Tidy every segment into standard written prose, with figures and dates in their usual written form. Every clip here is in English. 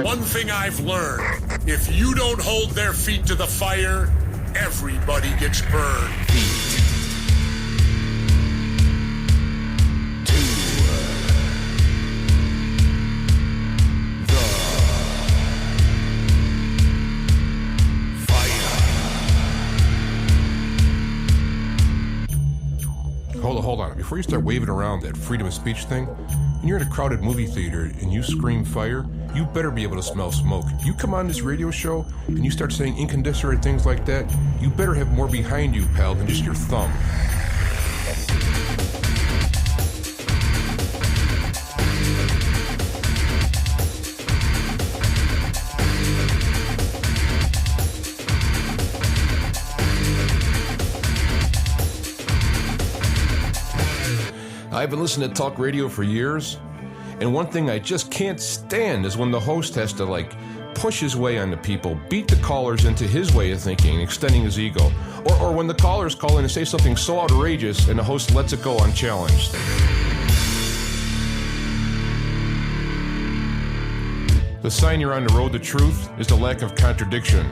One thing I've learned, if you don't hold their feet to the fire, everybody gets burned. Hold on. Before you start waving around that freedom of speech thing, when you're in a crowded movie theater and you scream fire, you better be able to smell smoke. If you come on this radio show and you start saying incandescent things like that, you better have more behind you, pal, than just your thumb. I've been listening to talk radio for years, and one thing I just can't stand is when the host has to, push his way on the people, beat the callers into his way of thinking, extending his ego. Or when the callers call in and say something so outrageous and the host lets it go unchallenged. The sign you're on the road to truth is the lack of contradiction.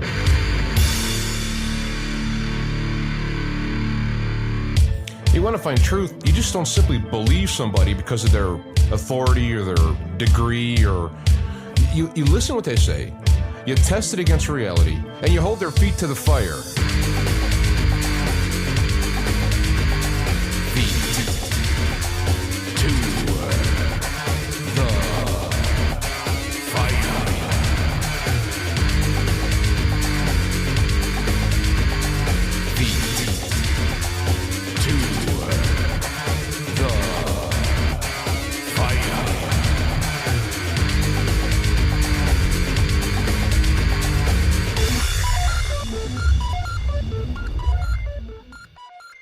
You want to find truth, you just don't simply believe somebody because of their authority or their degree, or you listen to what they say, you test it against reality, and you hold their feet to the fire.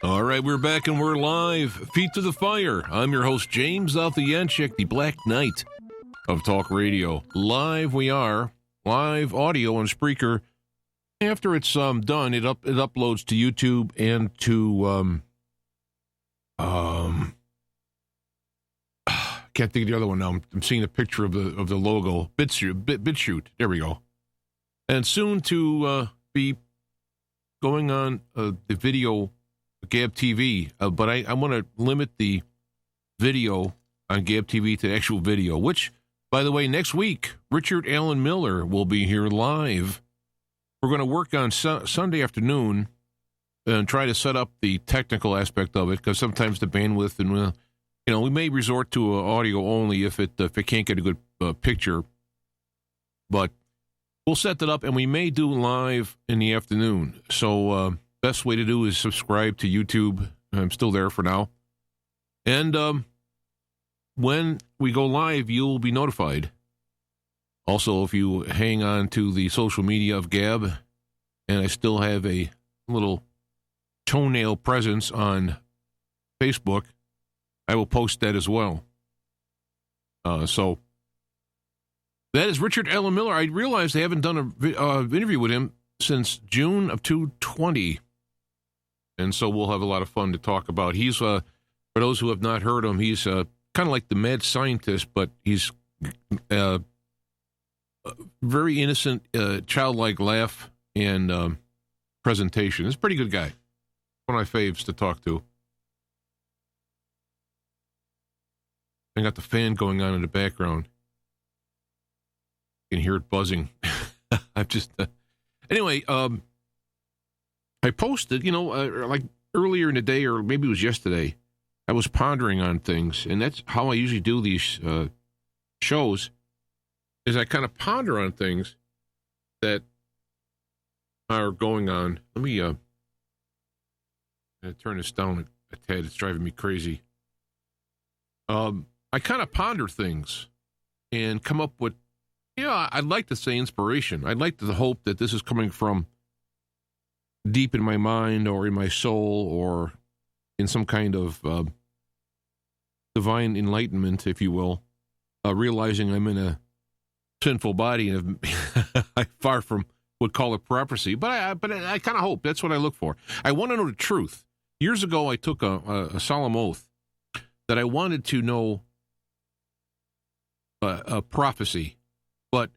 All right, we're back and we're live. Feet to the fire. I'm your host, James Alfianchik, the Black Knight of Talk Radio. Live we are. Live audio on Spreaker. After it's done, it uploads to YouTube and to can't think of the other one now. I'm seeing a picture of the logo. BitChute. There we go. And soon to be going on the video Gab TV, but I want to limit the video on Gab TV to the actual video, which, by the way, next week, Richard Allen Miller will be here live. We're going to work on Sunday afternoon and try to set up the technical aspect of it, because sometimes the bandwidth, and we may resort to audio only if it can't get a good picture, but we'll set that up, and we may do live in the afternoon. So best way to do is subscribe to YouTube. I'm still there for now. And when we go live, you'll be notified. Also, if you hang on to the social media of Gab, and I still have a little toenail presence on Facebook, I will post that as well. So that is Richard Allen Miller. I realized I haven't done an interview with him since June of 2020. And so we'll have a lot of fun to talk about. He's, for those who have not heard him, he's kind of like the mad scientist, but he's very innocent, childlike laugh and presentation. He's a pretty good guy. One of my faves to talk to. I got the fan going on in the background. You can hear it buzzing. I'm just... Anyway, I posted, like earlier in the day, or maybe it was yesterday, I was pondering on things, and that's how I usually do these shows, is I kind of ponder on things that are going on. Let me turn this down a tad. It's driving me crazy. I kind of ponder things and come up with, I'd like to say inspiration. I'd like to hope that this is coming from deep in my mind or in my soul or in some kind of divine enlightenment, if you will, realizing I'm in a sinful body and I far from would call it prophecy, but I kind of hope. That's what I look for. I want to know the truth. Years ago, I took a solemn oath that I wanted to know a prophecy, but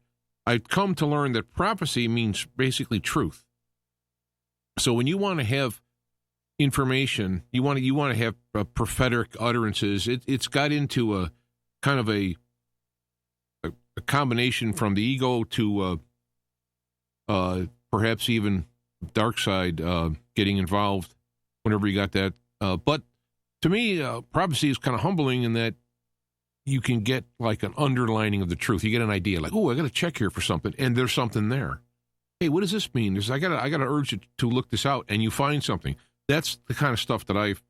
I've come to learn that prophecy means basically truth. So when you want to have information, you want to have prophetic utterances, it's got into a kind of a combination from the ego to perhaps even dark side getting involved whenever you got that. But to me, prophecy is kind of humbling in that you can get like an underlining of the truth. You get an idea like, oh, I got to check here for something, and there's something there. Hey, what does this mean? I got to urge you to look this out, and you find something. That's the kind of stuff that I've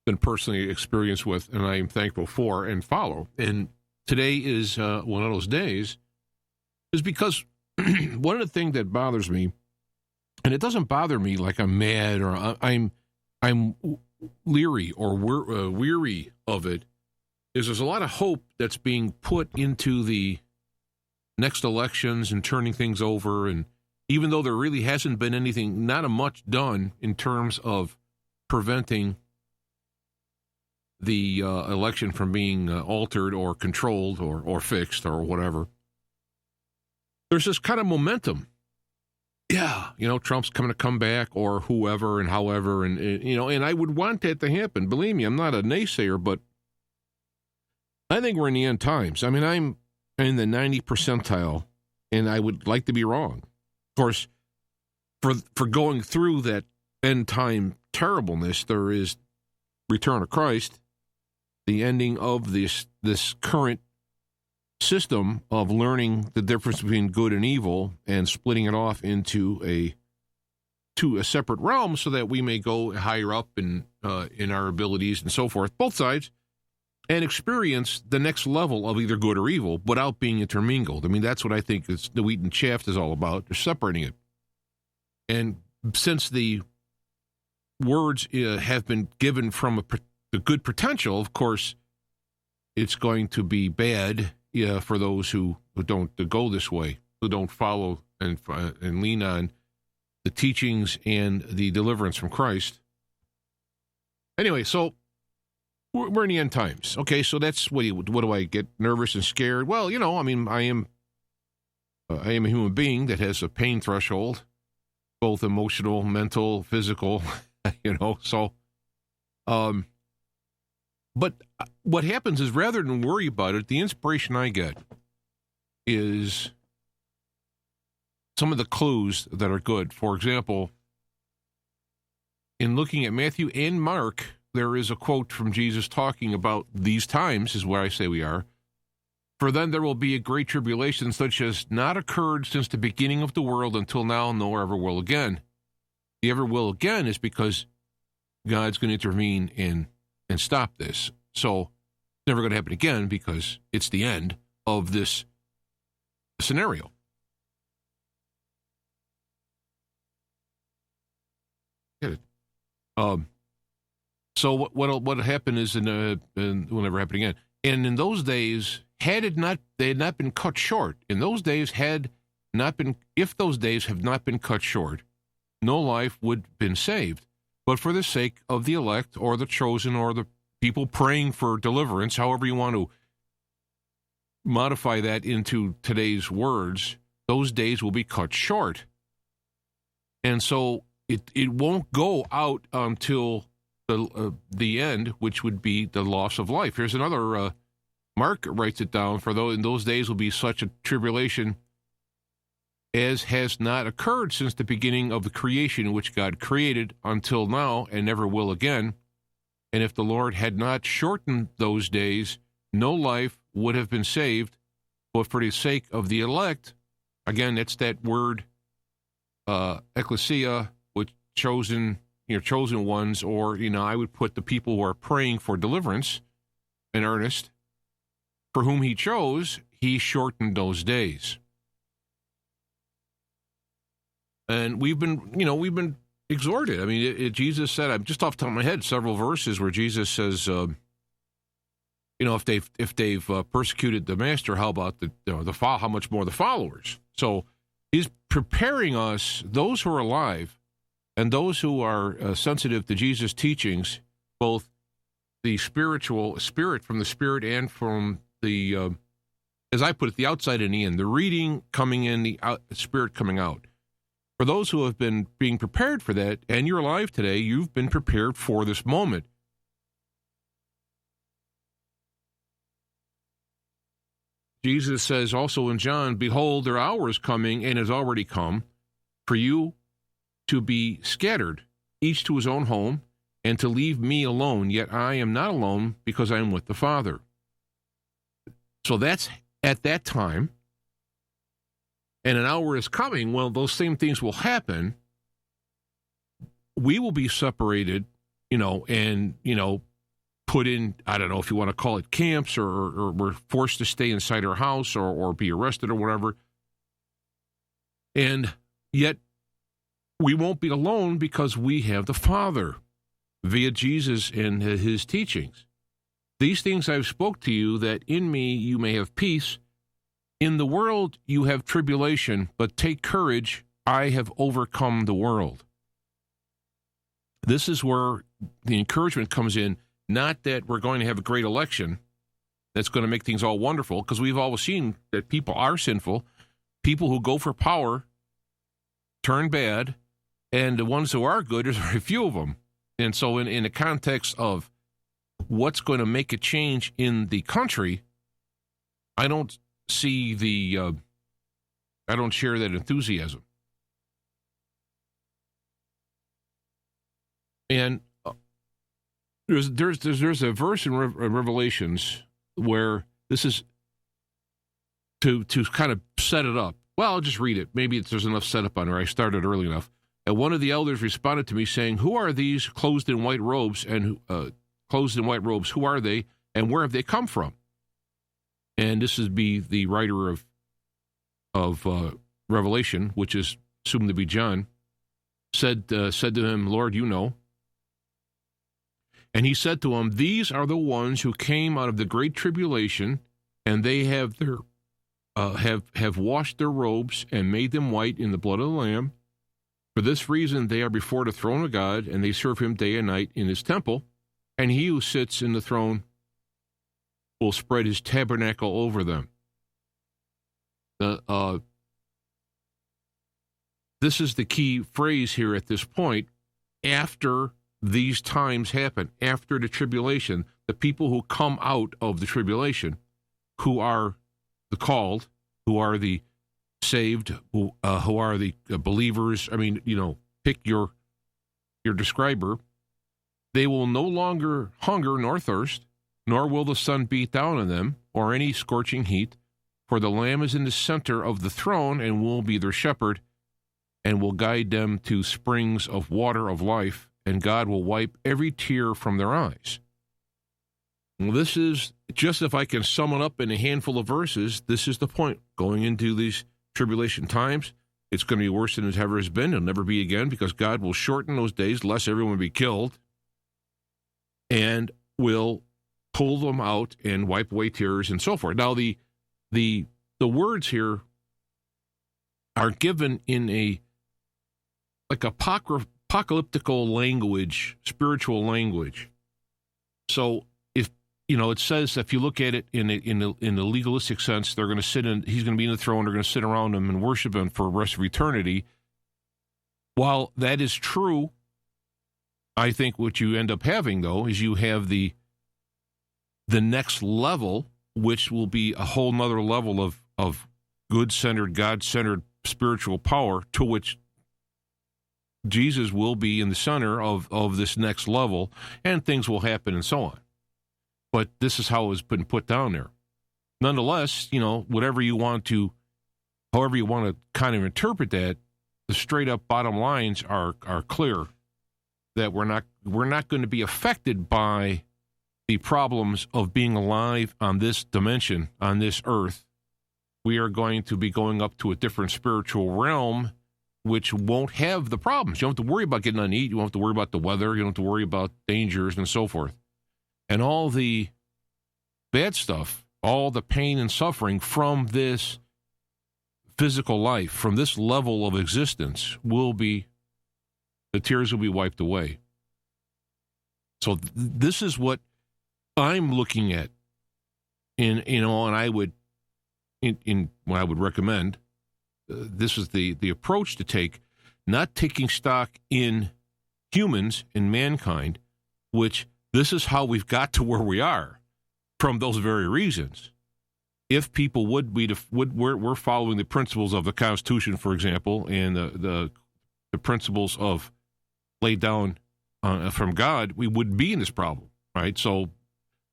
been personally experienced with, and I am thankful for and follow. And today is one of those days, is because one of the things that bothers me, and it doesn't bother me like I'm mad or I'm leery or weary of it, is there's a lot of hope that's being put into the next elections and turning things over. And even though there really hasn't been anything, not a much done in terms of preventing the election from being altered or controlled or fixed or whatever, there's this kind of momentum. Yeah, Trump's going to come back or whoever and however. And I would want that to happen. Believe me, I'm not a naysayer, but I think we're in the end times. I mean, I'm in the 90 percentile, and I would like to be wrong. Of course, for going through that end time terribleness, there is return of Christ, the ending of this current system of learning the difference between good and evil and splitting it off into a separate realm so that we may go higher up in our abilities and so forth, both sides, and experience the next level of either good or evil without being intermingled. I mean, that's what I think the wheat and chaff is all about. They're separating it. And since the words have been given from a good potential, of course, it's going to be bad for those who don't go this way, who don't follow and lean on the teachings and the deliverance from Christ. Anyway, so we're in the end times. Okay, so that's what do I get nervous and scared? Well, I mean, I am a human being that has a pain threshold, both emotional, mental, physical, so but what happens is, rather than worry about it, the inspiration I get is some of the clues that are good. For example, in looking at Matthew and Mark, there is a quote from Jesus talking about these times, is where I say we are. For then there will be a great tribulation such as not occurred since the beginning of the world until now, nor ever will again. The ever will again is because God's going to intervene and stop this. So it's never going to happen again because it's the end of this scenario. Get it? So what happened is, and will never happen again. And in those days, they had not been cut short. In those days, if those days have not been cut short, no life would have been saved. But for the sake of the elect or the chosen or the people praying for deliverance, however you want to modify that into today's words, those days will be cut short. And so it won't go out until the end, which would be the loss of life. Here's another, Mark writes it down, for though in those days will be such a tribulation as has not occurred since the beginning of the creation which God created until now and never will again. And if the Lord had not shortened those days, no life would have been saved, but for the sake of the elect, again, it's that word, ecclesia, which chosen ones, or, I would put the people who are praying for deliverance in earnest, for whom he chose, he shortened those days. And we've been exhorted. I mean, Jesus said, I'm just off the top of my head, several verses where Jesus says, if they've persecuted the master, how about how much more the followers? So he's preparing us, those who are alive, and those who are sensitive to Jesus' teachings, both the spiritual spirit from the Spirit and from the, as I put it, the outside and the in, the reading coming in, the Spirit coming out. For those who have been being prepared for that, and you're alive today, you've been prepared for this moment. Jesus says also in John, behold, their hour is coming and has already come for you to be scattered, each to his own home, and to leave me alone. Yet I am not alone, because I am with the Father. So that's at that time. And an hour is coming. Well, those same things will happen. We will be separated, and, put in, I don't know if you want to call it camps, or we're forced to stay inside our house or be arrested or whatever. And yet we won't be alone, because we have the Father via Jesus and his teachings. These things I've spoke to you, that in me you may have peace. In the world you have tribulation, but take courage, I have overcome the world. This is where the encouragement comes in. Not that we're going to have a great election that's going to make things all wonderful, because we've always seen that people are sinful. People who go for power turn bad, and the ones who are good, there's very few of them. And so in the context of what's going to make a change in the country, I don't see I don't share that enthusiasm. And there's a verse in Revelations where this is to kind of set it up. Well, I'll just read it. Maybe there's enough setup on there. I started early enough. And one of the elders responded to me, saying, "Who are these clothed in white robes? And clothed in white robes, who are they, and where have they come from?" And this is the writer of Revelation, which is assumed to be John, said to him, "Lord, you know." And he said to him, "These are the ones who came out of the great tribulation, and they have have washed their robes and made them white in the blood of the Lamb. For this reason they are before the throne of God, and they serve him day and night in his temple. And he who sits in the throne will spread his tabernacle over them." This is the key phrase here at this point. After these times happen, after the tribulation, the people who come out of the tribulation, who are the called, who are the saved, who are the believers, pick your describer, they will no longer hunger nor thirst, nor will the sun beat down on them, or any scorching heat, for the Lamb is in the center of the throne, and will be their shepherd, and will guide them to springs of water of life, and God will wipe every tear from their eyes. Well, this is, just if I can sum it up in a handful of verses, this is the point. Going into these tribulation times, it's going to be worse than it ever has been. It'll never be again, because God will shorten those days, lest everyone be killed, and will pull them out and wipe away tears and so forth. Now, the words here are given in a apocalyptical language, spiritual language. So if it says, if you look at it in the legalistic sense, they're going to he's going to be in the throne, they're going to sit around him and worship him for the rest of eternity. While that is true, I think what you end up having, though, is you have the next level, which will be a whole nother level of good-centered, God-centered spiritual power, to which Jesus will be in the center of this next level, and things will happen and so on. But this is how it's been put down there. Nonetheless, however you want to kind of interpret that, the straight-up bottom lines are clear, that we're not going to be affected by the problems of being alive on this dimension, on this earth. We are going to be going up to a different spiritual realm, which won't have the problems. You don't have to worry about getting nothing to eat. You don't have to worry about the weather. You don't have to worry about dangers and so forth. And all the bad stuff, all the pain and suffering from this physical life, from this level of existence, the tears will be wiped away. So this is what I'm looking at, and I would, what I would recommend, this is the approach to take, not taking stock in humans and mankind, which this is how we've got to where we are from those very reasons. If people we're following the principles of the Constitution, for example, and the principles of laid down from God, we wouldn't be in this problem, right? So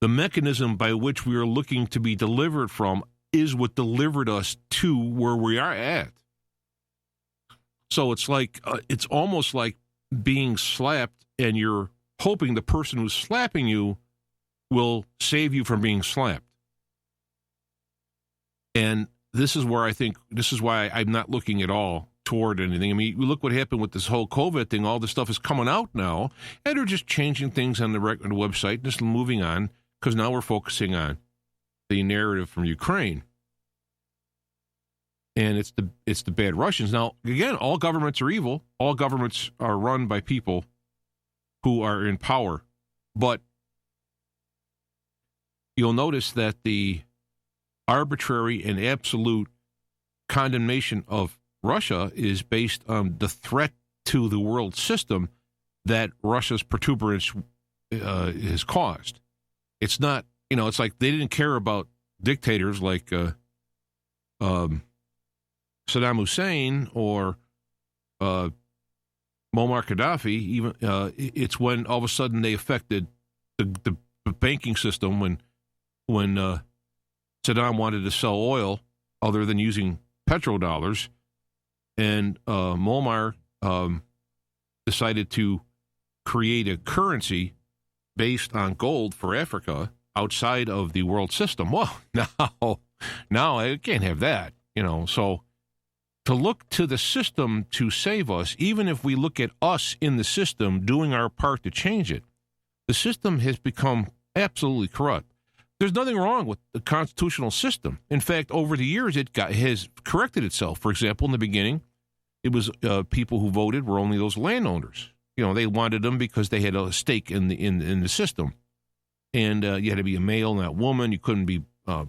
the mechanism by which we are looking to be delivered from is what delivered us to where we are at. So it's like it's almost like being slapped, and you're hoping the person who's slapping you will save you from being slapped. And this is why I'm not looking at all toward anything. I mean, look what happened with this whole COVID thing. All this stuff is coming out now, and they're just changing things on the website, just moving on, because now we're focusing on the narrative from Ukraine. And it's the bad Russians. Now, again, all governments are evil. All governments are run by people who are in power. But you'll notice that the arbitrary and absolute condemnation of Russia is based on the threat to the world system that Russia's protuberance has caused. It's not, it's like they didn't care about dictators like Saddam Hussein or Muammar Gaddafi. Even it's when all of a sudden they affected the banking system when Saddam wanted to sell oil other than using petrodollars, and Muammar decided to create a currency based on gold for Africa outside of the world system. Well, now I can't have that, So to look to the system to save us, even if we look at us in the system doing our part to change it, the system has become absolutely corrupt. There's nothing wrong with the constitutional system. In fact, over the years, has corrected itself. For example, in the beginning, it was people who voted were only those landowners. They wanted them because they had a stake in the system, and you had to be a male, not woman. You couldn't be a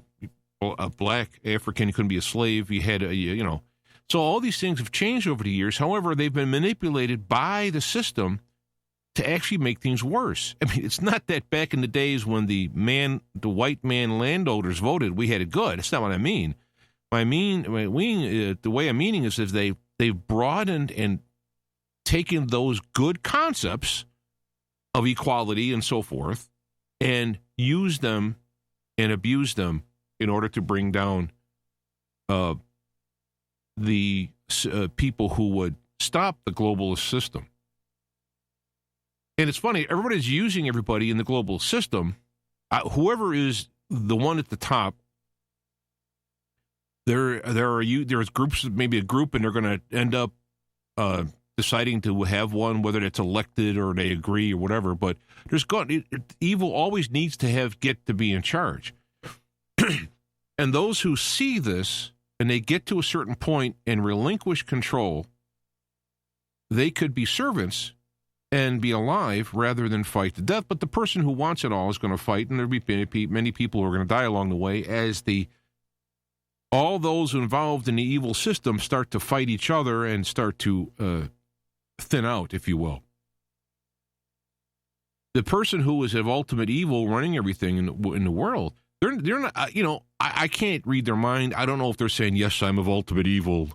black African. You couldn't be a slave. You had So all these things have changed over the years. However, they've been manipulated by the system to actually make things worse. I mean, it's not that back in the days when the white man landowners voted, we had it good. That's not what I mean. The way I'm meaning is they've broadened and taken those good concepts of equality and so forth and used them and abused them in order to bring down the people who would stop the globalist system. And it's funny, everybody's using everybody in the global system. Whoever is the one at the top, there's groups, maybe a group, and they're going to end up deciding to have one, whether it's elected or they agree or whatever. But evil always needs to get to be in charge. And those who see this and they get to a certain point and relinquish control, they could be servants and be alive rather than fight to death. But the person who wants it all is going to fight, and there'll be many people who are going to die along the way as all those involved in the evil system start to fight each other and start to thin out, if you will. The person who is of ultimate evil running everything in the world, they're not, I can't read their mind. I don't know if they're saying, yes, I'm of ultimate evil.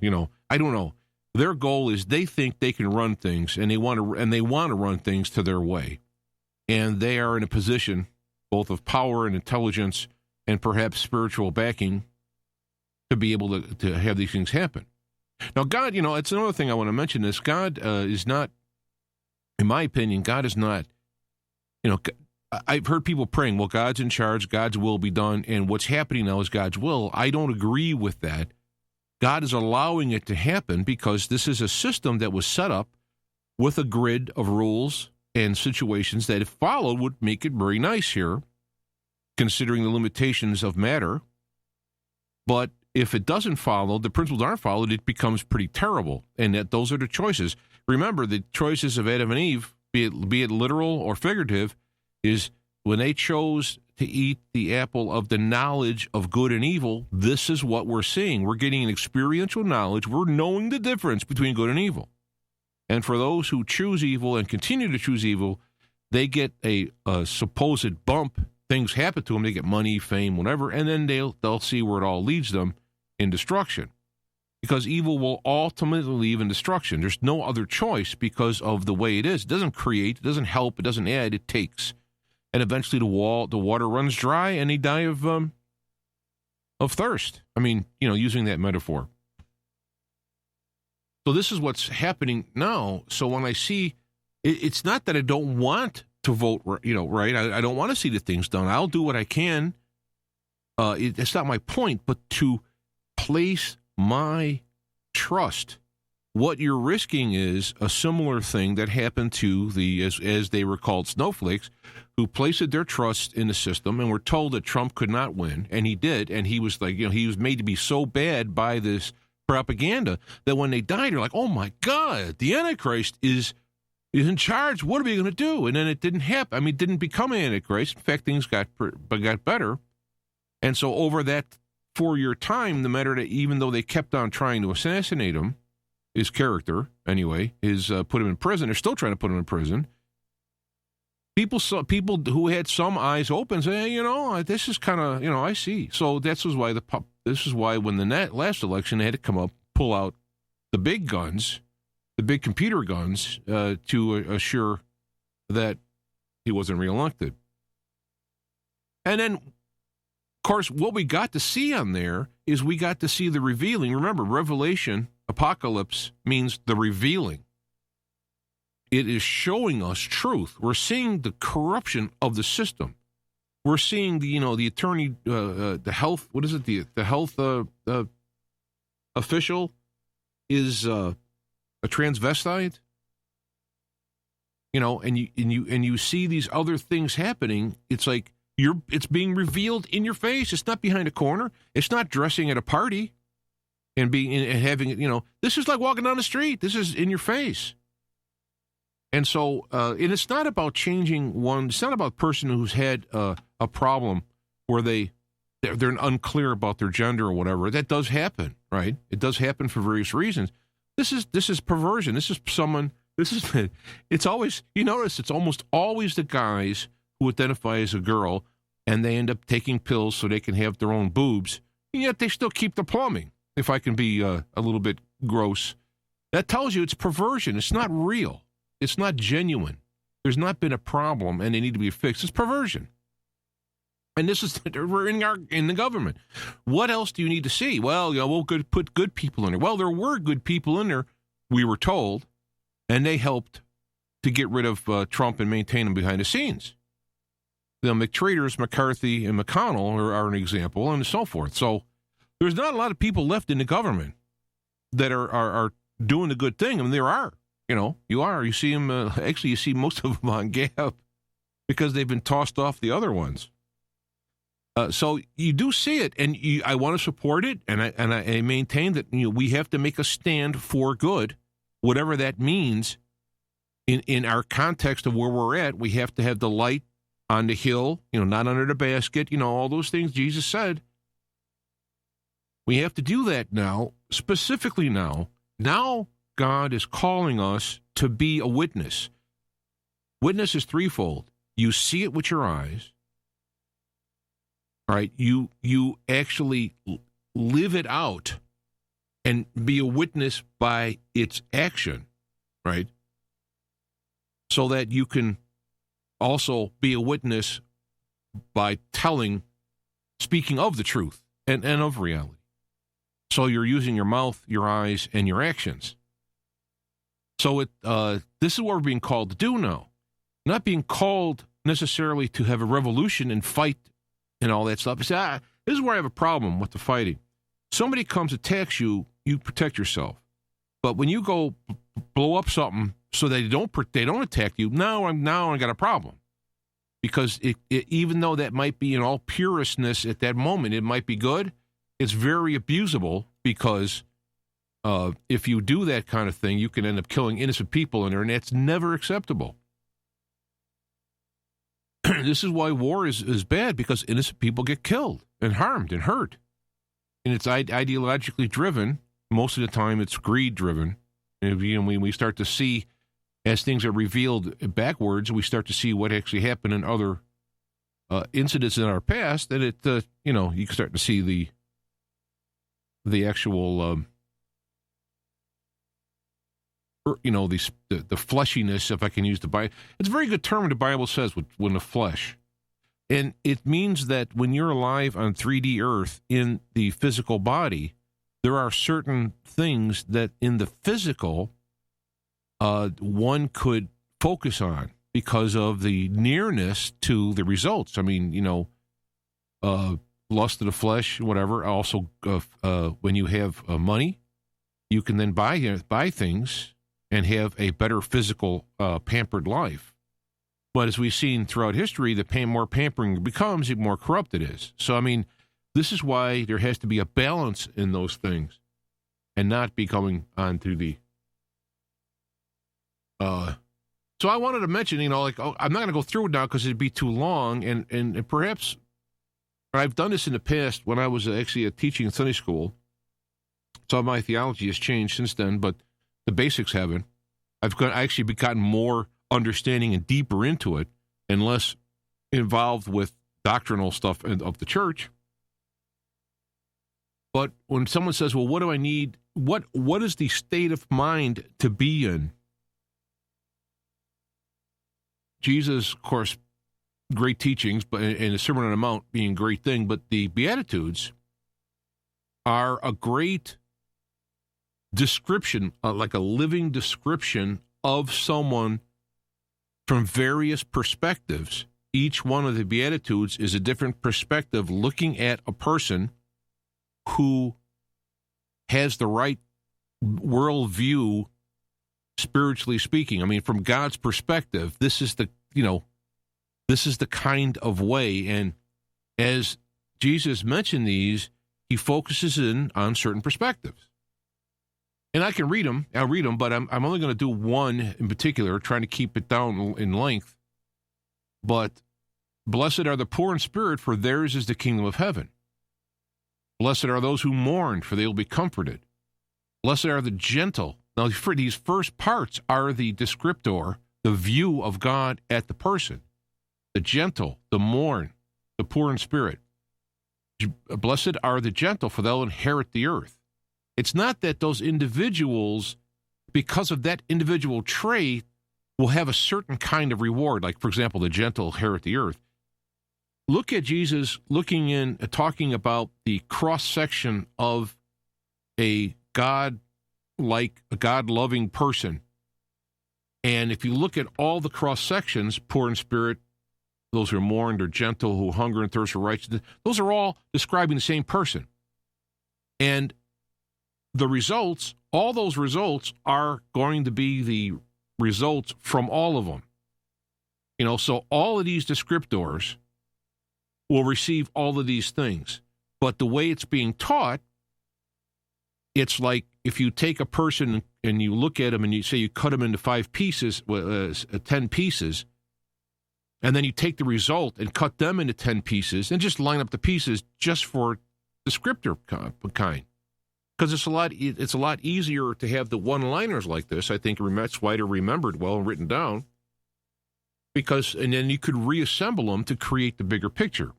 I don't know. Their goal is they think they can run things, and they want to run things to their way. And they are in a position both of power and intelligence and perhaps spiritual backing to be able to have these things happen. Now, God, it's another thing I want to mention this. God is not, in my opinion, God is not, I've heard people praying, well, God's in charge, God's will be done, and what's happening now is God's will. I don't agree with that. God is allowing it to happen because this is a system that was set up with a grid of rules and situations that, if followed, would make it very nice here, considering the limitations of matter. But if it doesn't follow, the principles aren't followed, it becomes pretty terrible. And that those are the choices. Remember, the choices of Adam and Eve, be it literal or figurative, is when they chose to eat the apple of the knowledge of good and evil, this is what we're seeing. We're getting an experiential knowledge. We're knowing the difference between good and evil. And for those who choose evil and continue to choose evil, they get a supposed bump. Things happen to them. They get money, fame, whatever, and then they'll see where it all leads them in destruction. Because evil will ultimately lead in destruction. There's no other choice because of the way it is. It doesn't create, it doesn't help, it doesn't add, it takes. And eventually the water runs dry and they die of thirst. I mean, using that metaphor. So this is what's happening now. So when I see, it's not that I don't want to vote, right? I don't want to see the things done. I'll do what I can. It's not my point, but to place my trust. What you're risking is a similar thing that happened to as they were called snowflakes, who placed their trust in the system and were told that Trump could not win, and he did, and he was like, he was made to be so bad by this propaganda that when they died, you're like, oh my God, the Antichrist is in charge. What are we going to do? And then it didn't happen. I mean, it didn't become Antichrist. In fact, things got better. And so over that 4-year time, no matter that, even though they kept on trying to assassinate him, his character, anyway, put him in prison. They're still trying to put him in prison. People who had some eyes open say, this is kind of, I see. So this is why when the last election they had to come up, pull out the big guns, the big computer guns, to assure that he wasn't reelected. And then, of course, what we got to see on there is we got to see the revealing. Remember, Revelation, Apocalypse means the revealing. It is showing us truth. We're seeing the corruption of the system. We're seeing the attorney, the health. What is it? The health official is a transvestite. And you see these other things happening. It's like it's being revealed in your face. It's not behind a corner. It's not dressing at a party and having it. This is like walking down the street. This is in your face. And so, and it's not about changing one. It's not about a person who's had a problem where they're unclear about their gender or whatever. That does happen, right? It does happen for various reasons. This is perversion. This is someone. It's always, you notice it's almost always the guys who identify as a girl and they end up taking pills so they can have their own boobs, and yet they still keep the plumbing. If I can be a little bit gross, that tells you it's perversion. It's not real. It's not genuine. There's not been a problem, and they need to be fixed. It's perversion. And this is, we're in the government. What else do you need to see? Well, we'll put good people in there. Well, there were good people in there, we were told, and they helped to get rid of Trump and maintain him behind the scenes. The McTraders, McCarthy, and McConnell are an example, and so forth. So there's not a lot of people left in the government that are doing the good thing. I mean, there are. You see them, actually, you see most of them on Gap because they've been tossed off the other ones. So you do see it, and I want to support it, and I maintain that we have to make a stand for good, whatever that means. In our context of where we're at, we have to have the light on the hill, not under the basket, all those things Jesus said. We have to do that now, specifically now. Now, God is calling us to be a witness. Witness is threefold. You see it with your eyes, right? You actually live it out and be a witness by its action, right? So that you can also be a witness by speaking of the truth and of reality. So you're using your mouth, your eyes, and your actions. So this is what we're being called to do now. Not being called necessarily to have a revolution and fight and all that stuff. You say, this is where I have a problem with the fighting. Somebody comes, attacks you, you protect yourself. But when you go blow up something so they don't attack you, now I got a problem. Because even though that might be in all pureness at that moment, it might be good, it's very abusable because if you do that kind of thing, you can end up killing innocent people in there, and that's never acceptable. this is why war is bad, because innocent people get killed and harmed and hurt. And it's ideologically driven. Most of the time, it's greed driven. And we start to see, as things are revealed backwards, we start to see what actually happened in other incidents in our past. And you can start to see the actual, the fleshiness, if I can use the Bible. It's a very good term the Bible says, when the flesh. And it means that when you're alive on 3D Earth in the physical body, there are certain things that in the physical one could focus on because of the nearness to the results. I mean, lust of the flesh, whatever. Also, when you have money, you can then buy things and have a better physical, pampered life. But as we've seen throughout history, the more pampering it becomes, the more corrupt it is. So, I mean, this is why there has to be a balance in those things and not be coming on to the... So I wanted to mention, I'm not going to go through it now because it'd be too long, and perhaps I've done this in the past when I was actually teaching in Sunday school. Some of my theology has changed since then, but the basics haven't. I've actually gotten more understanding and deeper into it and less involved with doctrinal stuff of the church. But when someone says, well, what do I need? What is the state of mind to be in? Jesus, of course, great teachings, but and the Sermon on the Mount being a great thing, but the Beatitudes are a great description, like a living description of someone from various perspectives. Each one of the Beatitudes is a different perspective looking at a person who has the right worldview, spiritually speaking. I mean, from God's perspective, this is the kind of way. And as Jesus mentioned these, he focuses in on certain perspectives. And I can read them. I'll read them, but I'm only going to do one in particular, trying to keep it down in length. But blessed are the poor in spirit, for theirs is the kingdom of heaven. Blessed are those who mourn, for they will be comforted. Blessed are the gentle. Now, for these first parts are the descriptor, the view of God at the person. The gentle, the mourn, the poor in spirit. Blessed are the gentle, for they'll inherit the earth. It's not that those individuals, because of that individual trait, will have a certain kind of reward. Like, for example, the gentle inherit the earth. Look at Jesus talking about the cross-section of a God-loving person. And if you look at all the cross-sections, poor in spirit, those who are mourned, or gentle, who hunger and thirst for righteousness, those are all describing the same person. And the results, all those results are going to be the results from all of them. So all of these descriptors will receive all of these things. But the way it's being taught, it's like if you take a person and you look at him and you say you cut him into 5 pieces, 10 pieces, and then you take the result and cut them into 10 pieces and just line up the pieces just for descriptor kind. Because it's a lot easier to have the one-liners like this. I think that's why they're remembered well and written down. And then you could reassemble them to create the bigger picture.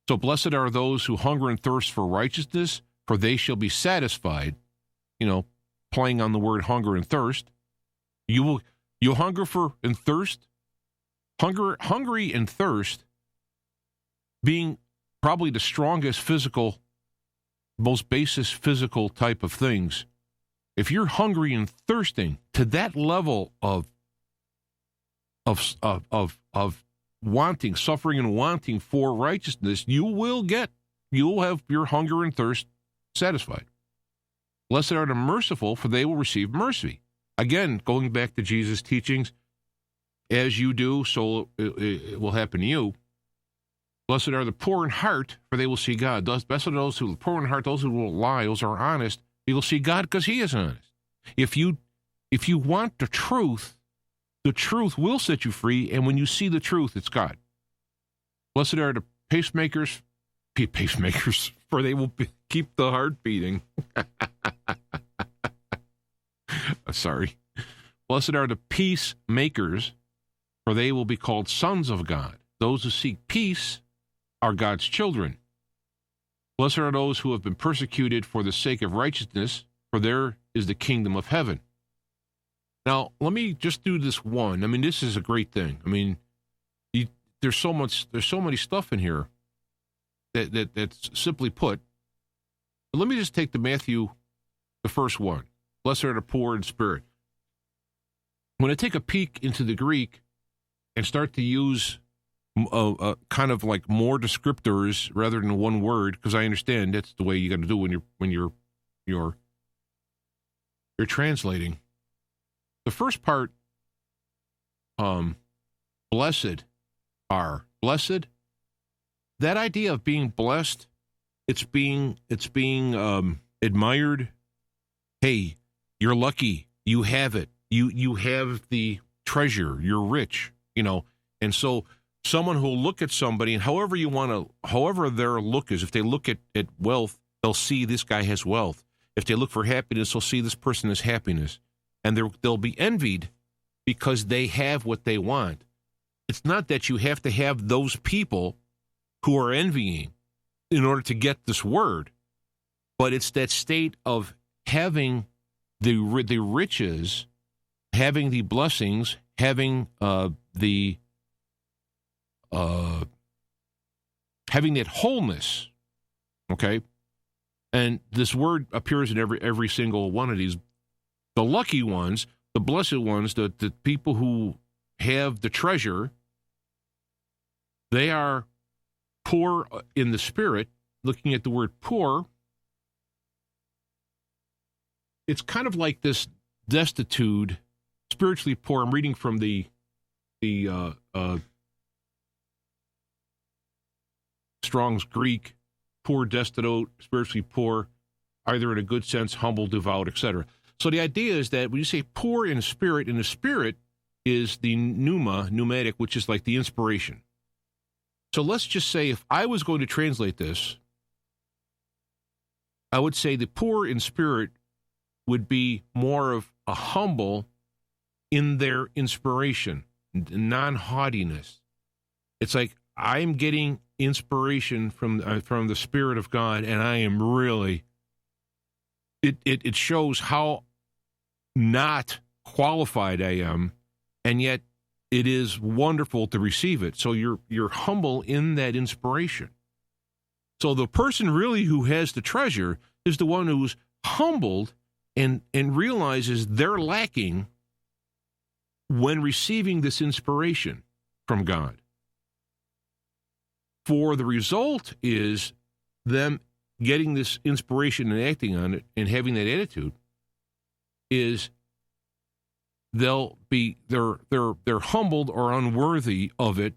So blessed are those who hunger and thirst for righteousness, for they shall be satisfied. Playing on the word hunger and thirst. You'll hunger for and thirst. Hungry and thirst being probably the strongest physical, most basic physical type of things. If you're hungry and thirsting to that level of wanting, suffering and wanting for righteousness, you'll have your hunger and thirst satisfied. Blessed are the merciful, for they will receive mercy. Again, going back to Jesus' teachings, as you do, so it will happen to you. Blessed are the poor in heart, for they will see God. Blessed are those who are poor in heart, those who will lie, those who are honest. You will see God because he is honest. If you want the truth, The truth will set you free, and when you see the truth, it's God. Blessed are the pacemakers, for they will keep the heart beating. Sorry. Blessed are the peacemakers, for they will be called sons of God. Those who seek peace are God's children. Blessed are those who have been persecuted for the sake of righteousness, for there is the kingdom of heaven. Now, let me just do this one. I mean, this is a great thing. I mean, there's so many stuff in here that's simply put. But let me just take the first one. Blessed are the poor in spirit. When I take a peek into the Greek and start to use kind of like more descriptors rather than one word, because I understand that's the way you got to do when you're translating. The first part, blessed are. Blessed, that idea of being blessed, it's being admired. Hey, you're lucky. You have it. You have the treasure. You're rich, And so someone who'll look at somebody, and however their look is, if they look at wealth, they'll see this guy has wealth. If they look for happiness, they'll see this person has happiness. And they'll be envied because they have what they want. It's not that you have to have those people who are envying in order to get this word, but it's that state of having the riches, having the blessings, having having that wholeness. Okay, and this word appears in every single one of these. The lucky ones, the blessed ones, the people who have the treasure, they are poor in the spirit. Looking at the word poor, it's kind of like this destitute, spiritually poor. I'm reading from the Strong's Greek, poor, destitute, spiritually poor, either in a good sense, humble, devout, etc. So the idea is that when you say poor in spirit, the spirit is the pneumatic, which is like the inspiration. So let's just say if I was going to translate this, I would say the poor in spirit would be more of a humble in their inspiration, non-haughtiness. It's like I'm getting inspiration from the Spirit of God, and I am really. It shows how not qualified I am, and yet it is wonderful to receive it. So you're humble in that inspiration. So the person really who has the treasure is the one who's humbled and realizes they're lacking when receiving this inspiration from God. For the result is them getting this inspiration and acting on it and having that attitude is they're humbled or unworthy of it,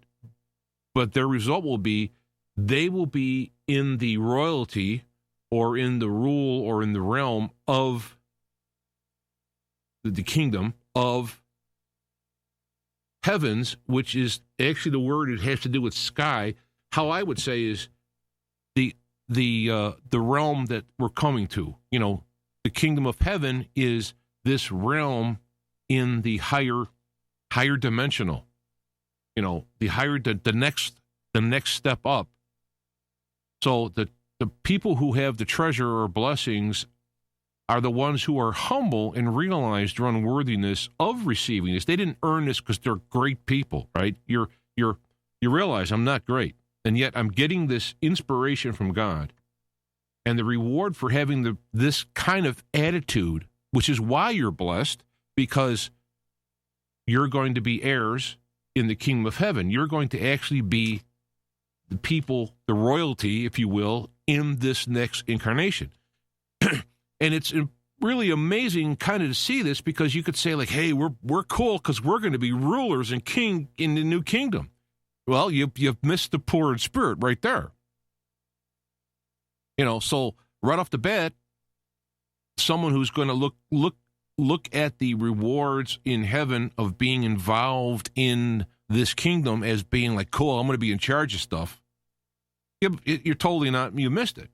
but their result will be they will be in the royalty or in the rule or in the realm of the kingdom of heavens, which is actually the word. It has to do with sky. How I would say is the realm that we're coming to. The kingdom of heaven is this realm in the higher dimensional. The higher the next step up. So the people who have the treasure or blessings are the ones who are humble and realize their unworthiness of receiving this. They didn't earn this because they're great people, right? You realize I'm not great, and yet I'm getting this inspiration from God. And the reward for having this kind of attitude, which is why you're blessed, because you're going to be heirs in the kingdom of heaven. You're going to actually be the people, the royalty, if you will, in this next incarnation. And it's really amazing kind of to see this, because you could say like, hey, we're cool because we're going to be rulers and king in the new kingdom. Well, you've missed the poor in spirit right there. So right off the bat, someone who's going to look look at the rewards in heaven of being involved in this kingdom as being like, cool, I'm going to be in charge of stuff, you're totally not, you missed it.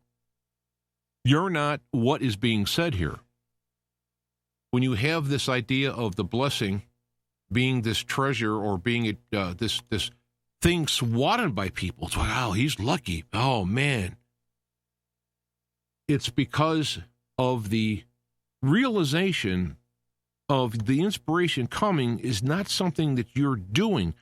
You're not what is being said here. When you have this idea of the blessing being this treasure or being this thing swatted by people, it's like, oh, he's lucky. Oh, man. It's because of the realization of the inspiration coming is not something that you're doing.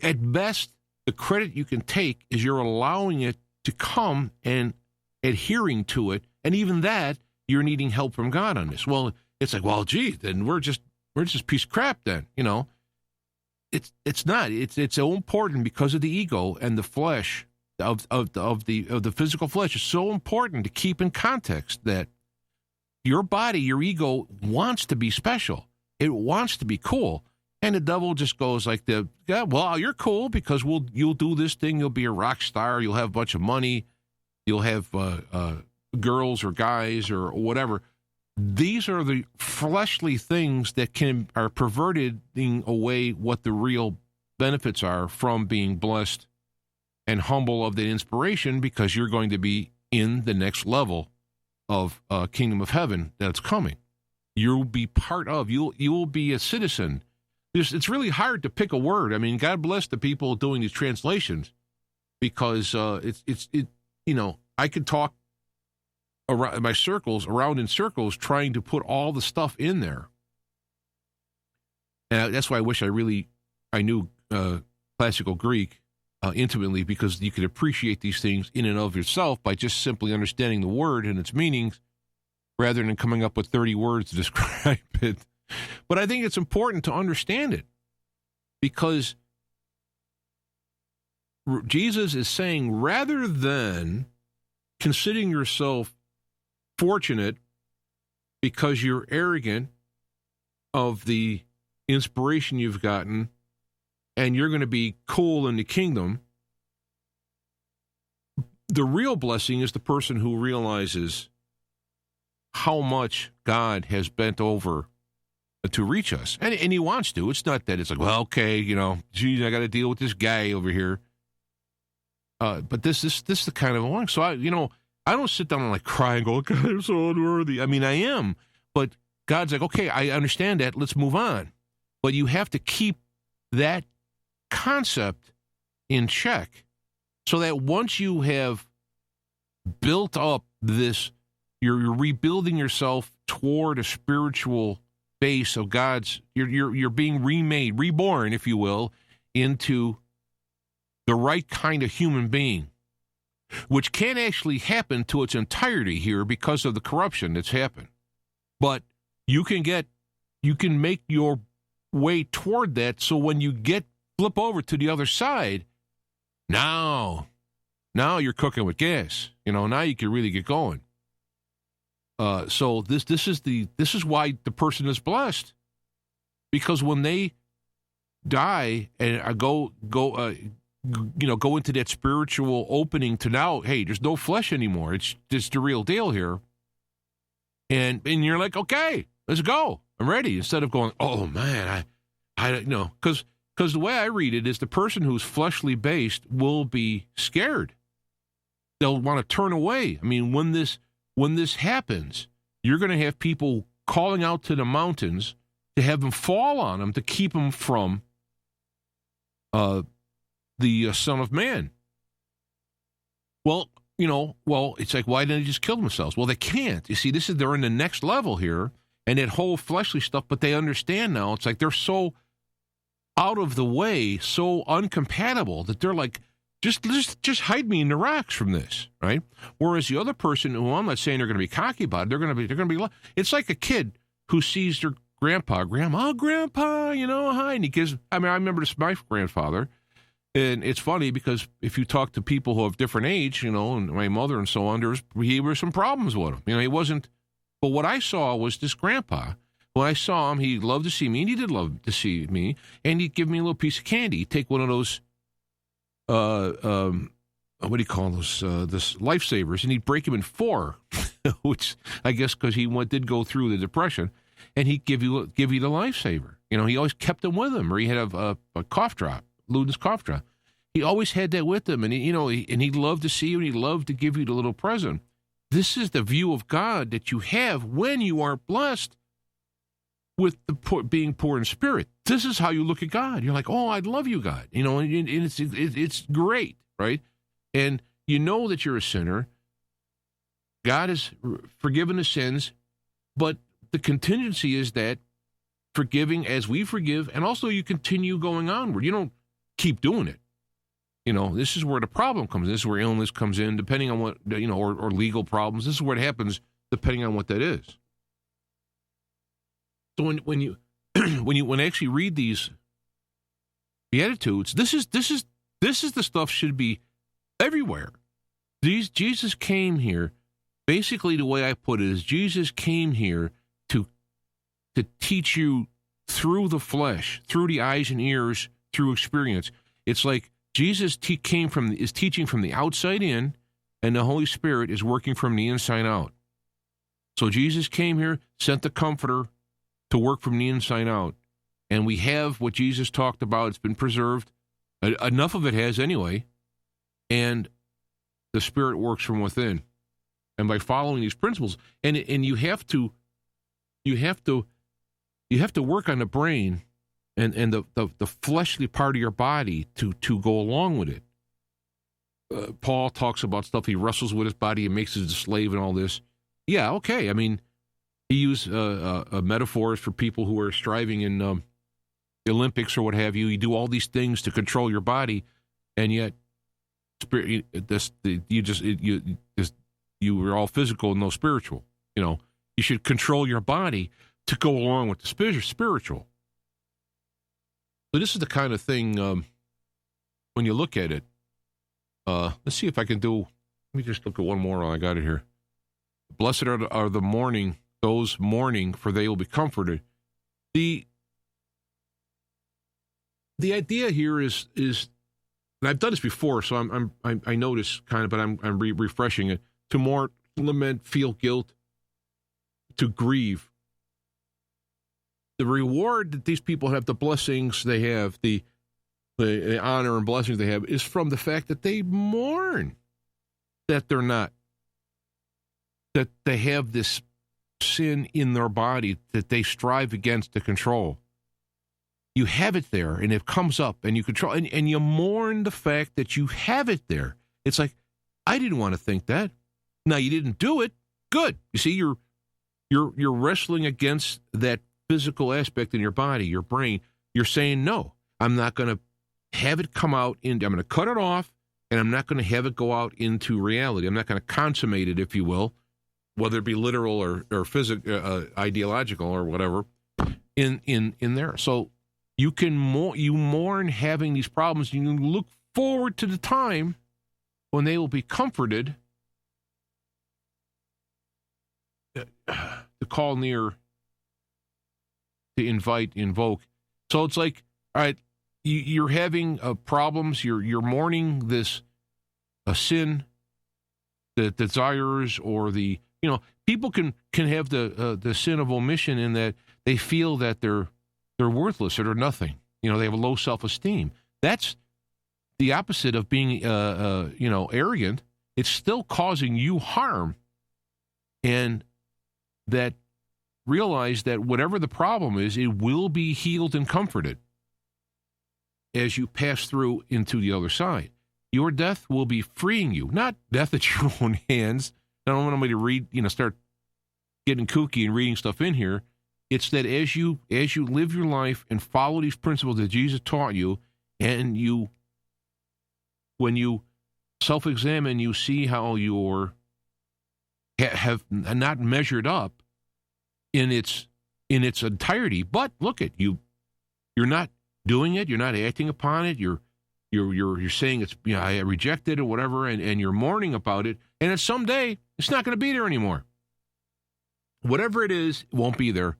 At best, the credit you can take is you're allowing it to come and adhering to it, and even that, you're needing help from God on this. Well, it's like, well, gee, then we're just a piece of crap then, you know. It's not. It's so important because of the ego and the flesh of the physical flesh is so important to keep in context that your body, your ego wants to be special. It wants to be cool. And the devil just goes like well, you're cool because you'll do this thing. You'll be a rock star. You'll have a bunch of money. You'll have girls or guys or whatever. These are the fleshly things that are perverting away what the real benefits are from being blessed and humble of the inspiration, because you're going to be in the next level of kingdom of heaven that's coming. You'll be part of. You'll be a citizen. It's really hard to pick a word. I mean, God bless the people doing these translations, because I could talk around in circles trying to put all the stuff in there. And that's why I wish I knew classical Greek intimately, because you could appreciate these things in and of yourself by just simply understanding the word and its meanings rather than coming up with 30 words to describe it. But I think it's important to understand it, because Jesus is saying, rather than considering yourself fortunate because you're arrogant of the inspiration you've gotten and you're going to be cool in the kingdom, the real blessing is the person who realizes how much God has bent over to reach us. And he wants to. It's not that it's like, well, okay, geez, I got to deal with this guy over here. But this is the kind of one. So I don't sit down and like cry and go, God, I'm so unworthy. I mean, I am. But God's like, okay, I understand that. Let's move on. But you have to keep that concept in check, so that once you have built up this, you're rebuilding yourself toward a spiritual base of God's, you're being reborn, if you will, into the right kind of human being, which can actually happen to its entirety here because of the corruption that's happened. But you can make your way toward that, so when you flip over to the other side, now you're cooking with gas. Now you can really get going. So this is why the person is blessed, because when they die and go into that spiritual opening to now, hey, there's no flesh anymore. It's just the real deal here. And you're like, okay, let's go. I'm ready. Instead of going, oh man, because the way I read it is the person who's fleshly based will be scared. They'll want to turn away. I mean, when this happens, you're going to have people calling out to the mountains to have them fall on them to keep them from the Son of Man. Well, it's like, why didn't they just kill themselves? Well, they can't. You see, they're in the next level here, and that whole fleshly stuff, but they understand now. It's like they're so out of the way, so uncompatible, that they're like, just hide me in the rocks from this, right? Whereas the other person, who I'm not saying they're going to be cocky about it, they're going to be. It's like a kid who sees their grandpa, hi, and he gives. I mean, I remember this my grandfather, and it's funny because if you talk to people who have different age, and my mother and so on, there were some problems with him. He wasn't. But what I saw was this grandpa. When I saw him, he loved to see me, and he did love to see me, and he'd give me a little piece of candy. He'd take one of those. What do you call those? This lifesavers, and he'd break him in 4, which I guess because he did go through the depression, and he'd give you the lifesaver. He always kept them with him, or he had a cough drop, Luden's cough drop. He always had that with him, and he'd love to see you, and he'd love to give you the little present. This is the view of God that you have when you are blessed with being poor in spirit. This is how you look at God. You're like, oh, I love you, God. And it's great, right? And you know that you're a sinner. God has forgiven the sins, but the contingency is that forgiving as we forgive, and also you continue going onward. You don't keep doing it. This is where the problem comes in. This is where illness comes in, depending on what, or legal problems. This is where it happens, depending on what that is. So when you when I actually read these Beatitudes, this is the stuff should be everywhere. Jesus came here. Basically, the way I put it is, Jesus came here to teach you through the flesh, through the eyes and ears, through experience. It's like Jesus is teaching from the outside in, and the Holy Spirit is working from the inside out. So Jesus came here, sent the Comforter to work from the inside out. And we have what Jesus talked about. It's been preserved. Enough of it has anyway. And the Spirit works from within. And by following these principles, and you have to work on the brain and the fleshly part of your body to go along with it. Paul talks about stuff. He wrestles with his body and makes it a slave and all this. Yeah, okay. I mean, he used metaphors for people who are striving in the Olympics or what have you. You do all these things to control your body, and yet you are all physical and no spiritual. You should control your body to go along with the spiritual. So this is the kind of thing, when you look at it, let's see if I can do, let me just look at one more while I got it here. Blessed are those mourning, for they will be comforted. The idea here is, and I've done this before, so I notice kind of, but I'm refreshing it. To mourn, lament, feel guilt, to grieve. The reward that these people have, the blessings they have, the honor and blessings they have, is from the fact that they mourn that they're not, that they have this sin in their body that they strive against to control. You have it there, and it comes up, and you control, and you mourn the fact that you have it there. It's like, I didn't want to think that. Now, you didn't do it. Good. You see, you're wrestling against that physical aspect in your body, your brain. You're saying, no, I'm not going to have it come out. I'm going to cut it off, and I'm not going to have it go out into reality. I'm not going to consummate it, if you will, whether it be literal or physical, ideological or whatever, in there. So you mourn having these problems, and you look forward to the time when they will be comforted, to call near, to invite, invoke. So it's like, all right, you're having problems. You're mourning this sin, the desires, or the people can have the sin of omission in that they feel that they're worthless or they're nothing. They have a low self-esteem. That's the opposite of being arrogant. It's still causing you harm, and that realize that whatever the problem is, it will be healed and comforted as you pass through into the other side. Your death will be freeing you, not death at your own hands. I don't want anybody to read, start getting kooky and reading stuff in here. It's that as you live your life and follow these principles that Jesus taught you, and when you self-examine, you see how you're have not measured up in its entirety. But look at you, you're not doing it, you're not acting upon it, you're saying it's I reject it or whatever, and you're mourning about it, and then someday it's not going to be there anymore. Whatever it is, it won't be there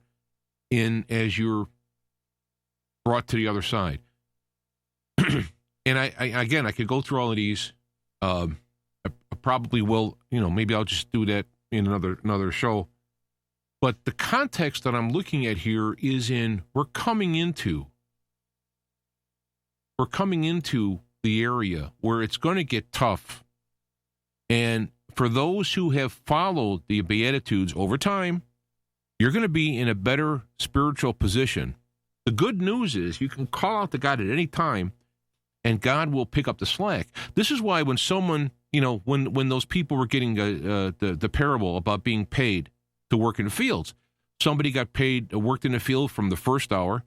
as you're brought to the other side. And I could go through all of these. I probably will, maybe I'll just do that in another show. But the context that I'm looking at here is we're coming into the area where it's going to get tough. And for those who have followed the Beatitudes over time, you're going to be in a better spiritual position. The good news is you can call out to God at any time, and God will pick up the slack. This is why when someone, when those people were getting the parable about being paid to work in the fields, somebody got paid, worked in the field from the first hour,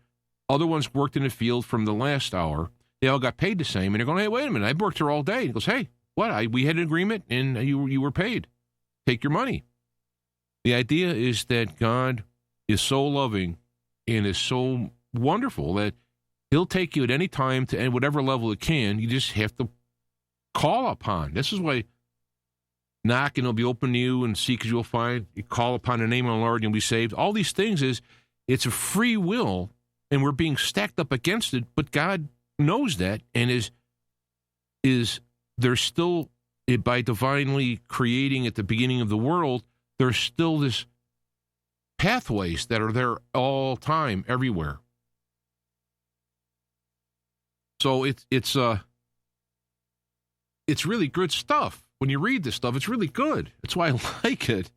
other ones worked in the field from the last hour. They all got paid the same, and they're going, hey, wait a minute, I worked here all day. He goes, hey, what? We had an agreement, and you were paid. Take your money. The idea is that God is so loving and is so wonderful that he'll take you at any time to whatever level it can. You just have to call upon. This is why knock and it'll be open to you, and seek as you'll find. You call upon the name of the Lord and you'll be saved. All these things it's a free will, and we're being stacked up against it, but God knows that and is there's still, by divinely creating at the beginning of the world, there's still this pathways that are there all time, everywhere. So it's really good stuff. When you read this stuff, it's really good. That's why I like it.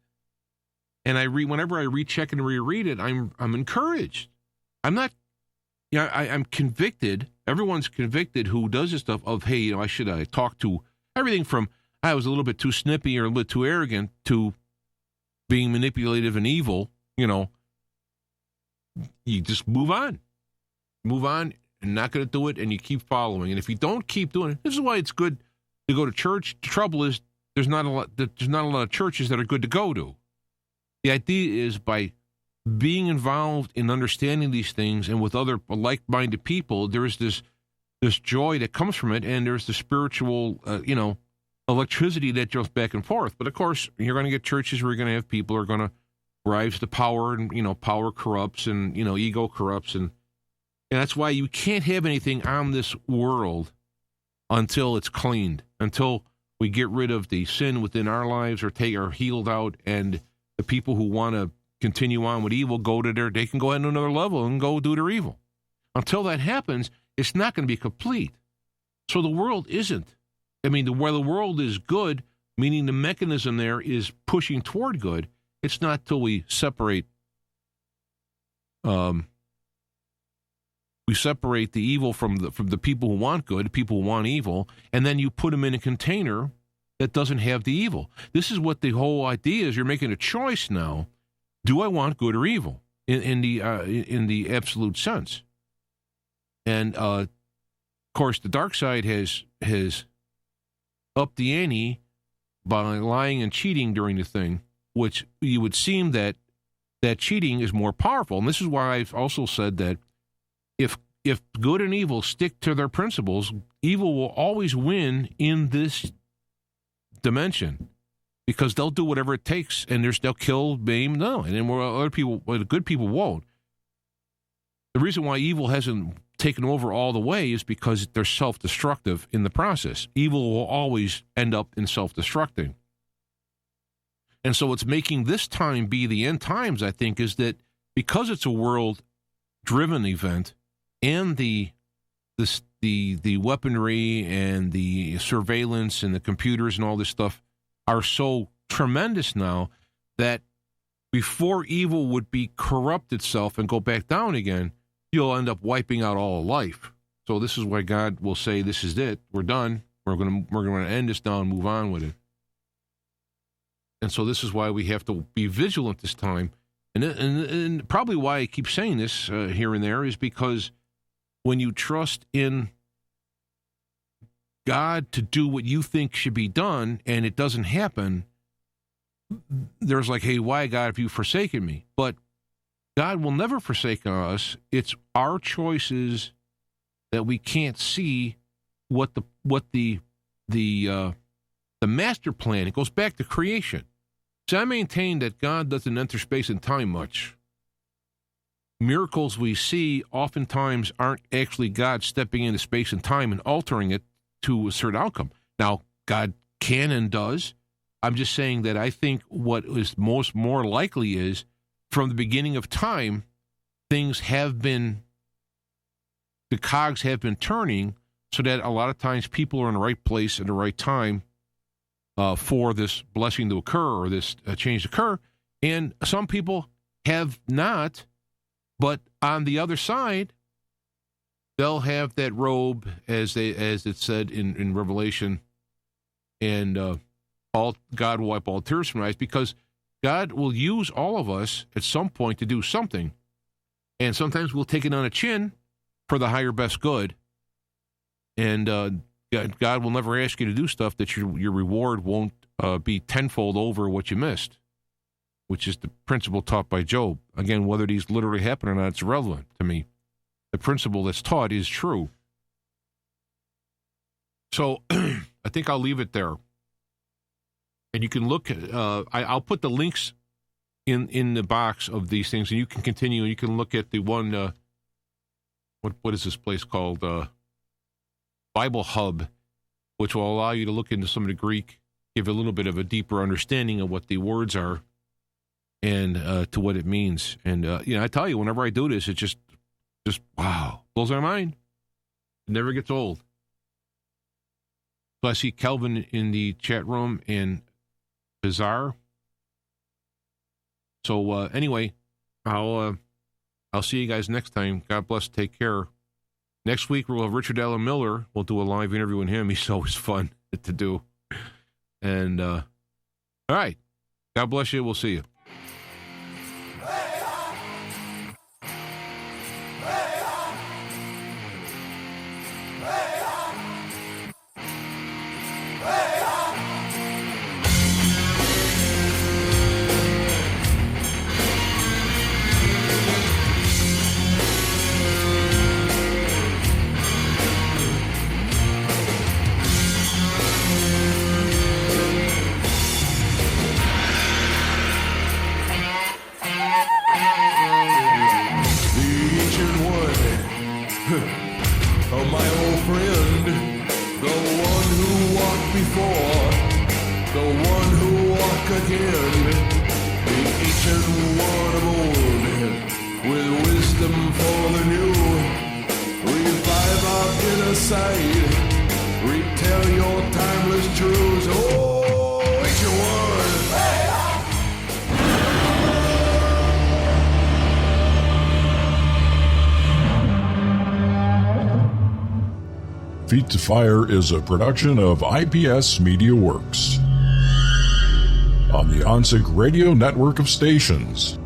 And whenever I recheck and reread it, I'm encouraged. I'm not, I'm convicted. Everyone's convicted who does this stuff of, hey, I should talk to everything from I was a little bit too snippy or a little bit too arrogant to being manipulative and evil. You just move on. Move on. And not going to do it, and you keep following. And if you don't keep doing it, this is why it's good to go to church. The trouble is there's not a lot of churches that are good to go to. The idea is by being involved in understanding these things and with other like-minded people, there is this joy that comes from it, and there's the spiritual, electricity that goes back and forth. But of course, you're going to get churches where you're going to have people who are going to rise to power, and power corrupts, and ego corrupts, and that's why you can't have anything on this world until it's cleaned, until we get rid of the sin within our lives or are healed out, and the people who want to continue on with evil they can go ahead to another level and go do their evil. Until that happens, it's not going to be complete. So the world isn't. Where the world is good, meaning the mechanism there is pushing toward good, it's not till we separate the evil from the people who want good, the people who want evil, and then you put them in a container that doesn't have the evil. This is what the whole idea is. You're making a choice now. Do I want good or evil in the absolute sense? And of course, the dark side has upped the ante by lying and cheating during the thing, which you would seem that cheating is more powerful. And this is why I've also said that if good and evil stick to their principles, evil will always win in this dimension, because they'll do whatever it takes, and they'll kill, maim, and then the good people won't. The reason why evil hasn't taken over all the way is because they're self-destructive in the process. Evil will always end up in self-destructing. And so what's making this time be the end times, I think, is that because it's a world-driven event, and the weaponry and the surveillance and the computers and all this stuff are so tremendous now that before evil would be corrupt itself and go back down again, you'll end up wiping out all of life. So this is why God will say, "This is it. We're done. We're going to end this now and move on with it." And so this is why we have to be vigilant this time, and probably why I keep saying this here and there is because when you trust in God to do what you think should be done and it doesn't happen, there's like, hey, why, God, have you forsaken me? But God will never forsake us. It's our choices that we can't see what the master plan. It goes back to creation. So I maintain that God doesn't enter space and time much. Miracles we see oftentimes aren't actually God stepping into space and time and altering it to a certain outcome. Now, God can and does. I'm just saying that I think what is more likely is from the beginning of time, the cogs have been turning so that a lot of times people are in the right place at the right time for this blessing to occur or this change to occur. And some people have not, but on the other side, they'll have that robe, as it said in Revelation, and God will wipe all tears from our eyes, because God will use all of us at some point to do something. And sometimes we'll take it on a chin for the higher best good. And God will never ask you to do stuff that your reward won't be tenfold over what you missed, which is the principle taught by Job. Again, whether these literally happen or not, it's irrelevant to me. The principle that's taught is true. So I think I'll leave it there. And you can look, I'll put the links in the box of these things, and you can continue. You can look at the one, what is this place called? Bible Hub, which will allow you to look into some of the Greek, give a little bit of a deeper understanding of what the words are and to what it means. And, I tell you, whenever I do this, it just wow, blows my mind. It never gets old. So I see Kelvin in the chat room and Bizarre. So anyway, I'll see you guys next time. God bless. Take care. Next week we'll have Richard Allen Miller. We'll do a live interview with him. He's always fun to do. And all right. God bless you. We'll see you. Feet to Fire is a production of IPS Media Works on the OnSync Radio network of stations.